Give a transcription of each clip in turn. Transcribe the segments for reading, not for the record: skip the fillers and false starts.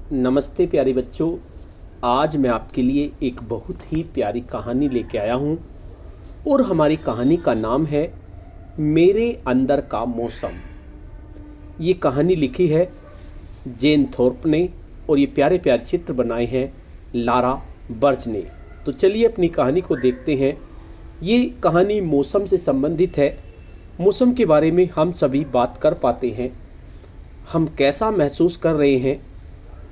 नमस्ते प्यारे बच्चों। आज मैं आपके लिए एक बहुत ही प्यारी कहानी लेके आया हूँ और हमारी कहानी का नाम है मेरे अंदर का मौसम। ये कहानी लिखी है जेन थॉर्प ने और ये प्यारे प्यारे चित्र बनाए हैं लारा बर्ज ने। तो चलिए अपनी कहानी को देखते हैं। ये कहानी मौसम से संबंधित है। मौसम के बारे में हम सभी बात कर पाते हैं। हम कैसा महसूस कर रहे हैं,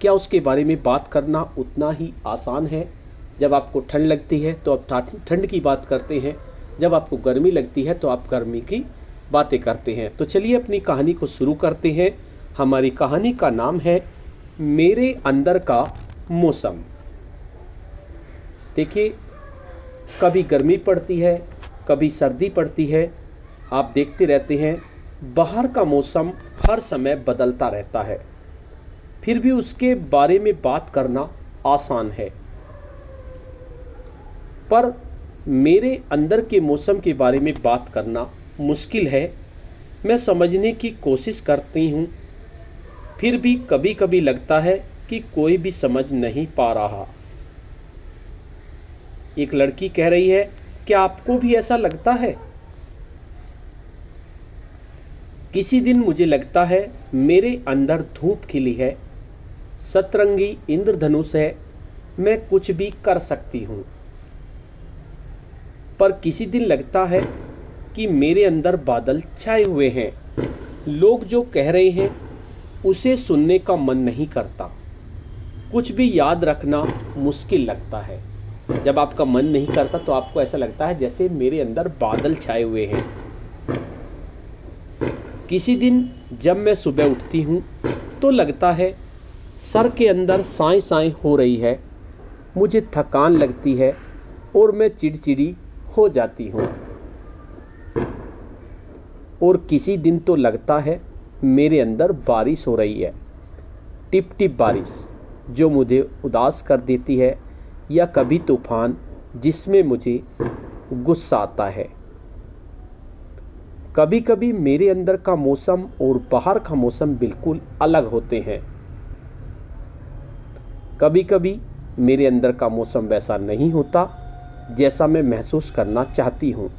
क्या उसके बारे में बात करना उतना ही आसान है। जब आपको ठंड लगती है तो आप ठंड की बात करते हैं, जब आपको गर्मी लगती है तो आप गर्मी की बातें करते हैं। तो चलिए अपनी कहानी को शुरू करते हैं। हमारी कहानी का नाम है मेरे अंदर का मौसम। देखिए, कभी गर्मी पड़ती है, कभी सर्दी पड़ती है। आप देखते रहते हैं बाहर का मौसम हर समय बदलता रहता है, फिर भी उसके बारे में बात करना आसान है। पर मेरे अंदर के मौसम के बारे में बात करना मुश्किल है। मैं समझने की कोशिश करती हूँ, फिर भी कभी कभी लगता है कि कोई भी समझ नहीं पा रहा। एक लड़की कह रही है, क्या आपको भी ऐसा लगता है? किसी दिन मुझे लगता है मेरे अंदर धूप खिली है, सतरंगी इंद्रधनुष है, मैं कुछ भी कर सकती हूँ। पर किसी दिन लगता है कि मेरे अंदर बादल छाए हुए हैं। लोग जो कह रहे हैं उसे सुनने का मन नहीं करता। कुछ भी याद रखना मुश्किल लगता है। जब आपका मन नहीं करता तो आपको ऐसा लगता है जैसे मेरे अंदर बादल छाए हुए हैं। किसी दिन जब मैं सुबह उठती हूँ तो लगता है सर के अंदर साएं साएं हो रही है, मुझे थकान लगती है और मैं चिड़चिड़ी हो जाती हूँ। और किसी दिन तो लगता है मेरे अंदर बारिश हो रही है, टिप टिप बारिश जो मुझे उदास कर देती है, या कभी तूफान जिसमें मुझे गुस्सा आता है। कभी कभी मेरे अंदर का मौसम और बाहर का मौसम बिल्कुल अलग होते हैं। कभी कभी मेरे अंदर का मौसम वैसा नहीं होता जैसा मैं महसूस करना चाहती हूँ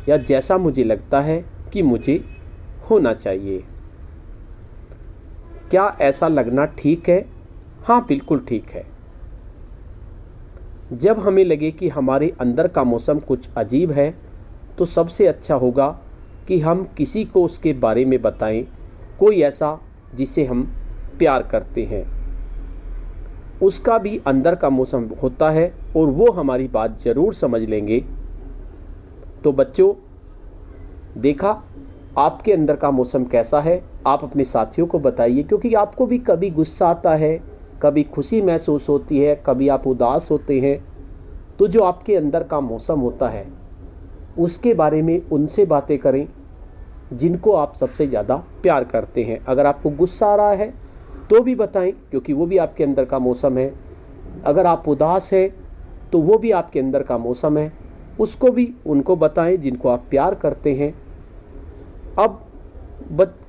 या जैसा मुझे लगता है कि मुझे होना चाहिए। क्या ऐसा लगना ठीक है? हाँ, बिल्कुल ठीक है। जब हमें लगे कि हमारे अंदर का मौसम कुछ अजीब है तो सबसे अच्छा होगा कि हम किसी को उसके बारे में बताएं, कोई ऐसा जिसे हम प्यार करते हैं। उसका भी अंदर का मौसम होता है और वो हमारी बात ज़रूर समझ लेंगे। तो बच्चों, देखा आपके अंदर का मौसम कैसा है? आप अपने साथियों को बताइए, क्योंकि आपको भी कभी गुस्सा आता है, कभी खुशी महसूस होती है, कभी आप उदास होते हैं। तो जो आपके अंदर का मौसम होता है उसके बारे में उनसे बातें करें जिनको आप सबसे ज़्यादा प्यार करते हैं। अगर आपको गुस्सा आ रहा है तो भी बताएं, क्योंकि वो भी आपके अंदर का मौसम है। अगर आप उदास हैं तो वो भी आपके अंदर का मौसम है, उसको भी उनको बताएं जिनको आप प्यार करते हैं। अब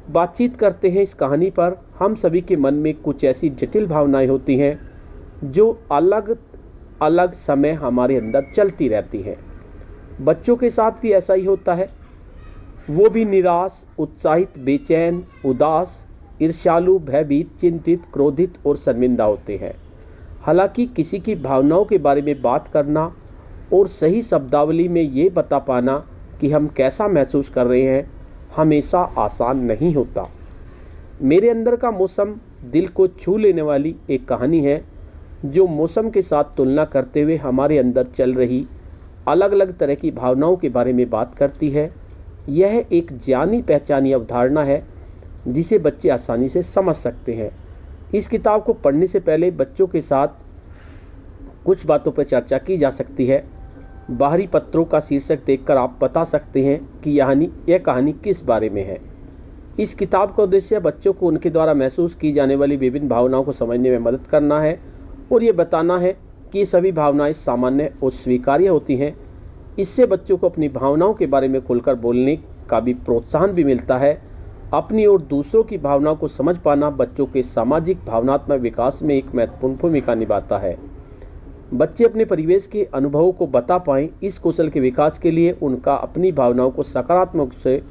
बातचीत करते हैं इस कहानी पर। हम सभी के मन में कुछ ऐसी जटिल भावनाएं होती हैं जो अलग अलग समय हमारे अंदर चलती रहती हैं। बच्चों के साथ भी ऐसा ही होता है। वो भी निराश, उत्साहित, बेचैन, उदास, ईर्ष्यालु, भयभीत, चिंतित, क्रोधित और शर्मिंदा होते हैं। हालांकि किसी की भावनाओं के बारे में बात करना और सही शब्दावली में ये बता पाना कि हम कैसा महसूस कर रहे हैं हमेशा आसान नहीं होता। मेरे अंदर का मौसम दिल को छू लेने वाली एक कहानी है जो मौसम के साथ तुलना करते हुए हमारे अंदर चल रही अलग अलग तरह की भावनाओं के बारे में बात करती है। यह एक जानी पहचानी अवधारणा है जिसे बच्चे आसानी से समझ सकते हैं। इस किताब को पढ़ने से पहले बच्चों के साथ कुछ बातों पर चर्चा की जा सकती है। बाहरी पत्रों का शीर्षक देखकर आप बता सकते हैं कि यह कहानी किस बारे में है। इस किताब का उद्देश्य बच्चों को उनके द्वारा महसूस की जाने वाली विभिन्न भावनाओं को समझने में मदद करना है और ये बताना है कि ये सभी भावनाएं सामान्य और स्वीकार्य होती हैं। इससे बच्चों को अपनी भावनाओं के बारे में खुलकर बोलने का भी प्रोत्साहन भी मिलता है। अपनी और दूसरों की भावनाओं को समझ पाना बच्चों के सामाजिक भावनात्मक विकास में एक महत्वपूर्ण भूमिका निभाता है। बच्चे अपने परिवेश के अनुभवों को बता पाएं, इस कौशल के विकास के लिए उनका अपनी भावनाओं को सकारात्मक से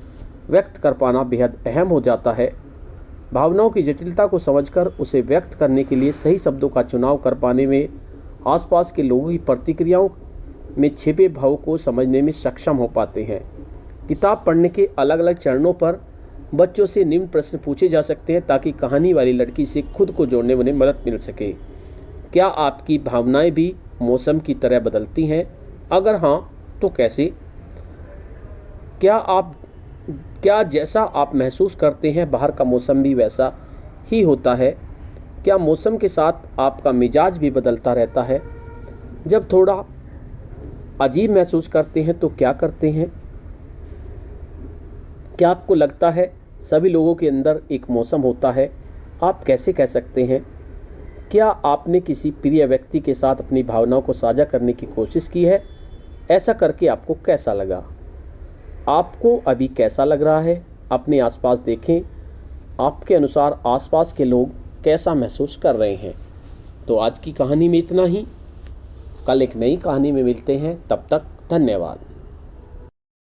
व्यक्त कर पाना बेहद अहम हो जाता है। भावनाओं की जटिलता को समझकर उसे व्यक्त करने के लिए सही शब्दों का चुनाव कर पाने में, आसपास के लोगों की प्रतिक्रियाओं में छिपे भाव को समझने में सक्षम हो पाते हैं। किताब पढ़ने के अलग अलग चरणों पर बच्चों से निम्न प्रश्न पूछे जा सकते हैं ताकि कहानी वाली लड़की से खुद को जोड़ने में उन्हें मदद मिल सके। क्या आपकी भावनाएं भी मौसम की तरह बदलती हैं? अगर हाँ, तो कैसे? क्या जैसा आप महसूस करते हैं बाहर का मौसम भी वैसा ही होता है? क्या मौसम के साथ आपका मिजाज भी बदलता रहता है? जब थोड़ा अजीब महसूस करते हैं तो क्या करते हैं? क्या आपको लगता है सभी लोगों के अंदर एक मौसम होता है? आप कैसे कह सकते हैं? क्या आपने किसी प्रिय व्यक्ति के साथ अपनी भावनाओं को साझा करने की कोशिश की है? ऐसा करके आपको कैसा लगा? आपको अभी कैसा लग रहा है? अपने आसपास देखें, आपके अनुसार आसपास के लोग कैसा महसूस कर रहे हैं। तो आज की कहानी में इतना ही। कल एक नई कहानी में मिलते हैं, तब तक धन्यवाद।